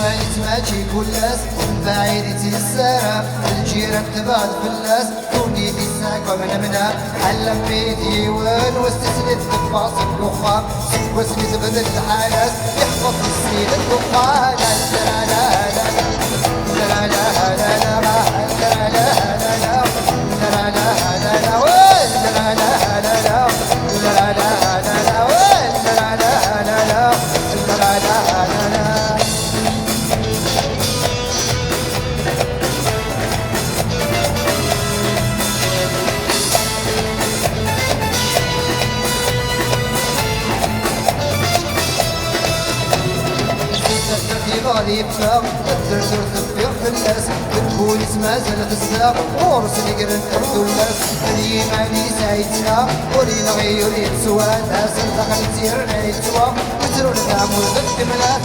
والد ماشي كلاس ومن بعيد يتيسر الجيران تبعد فلاس كوني دي ساكا من منا علم بيدي وين واستسند تباص الدخان واسمي زبد الحالات يحفظ السيد الدخان لا لا لا لا لا لا لا لا لا لا لا لا لا لا وين لا لا لا لا لا لا لا لا وين لا لا لا لا لا لا لا غادي بشاق تقدر ترتفع في الناس البوليس مازال غزاق ورسل يقرن تردو الناس هذي معني سايتنا ولينا غير يتسوى ناس الدخل تيرنا يتسوى وترو الدعم والغد ملات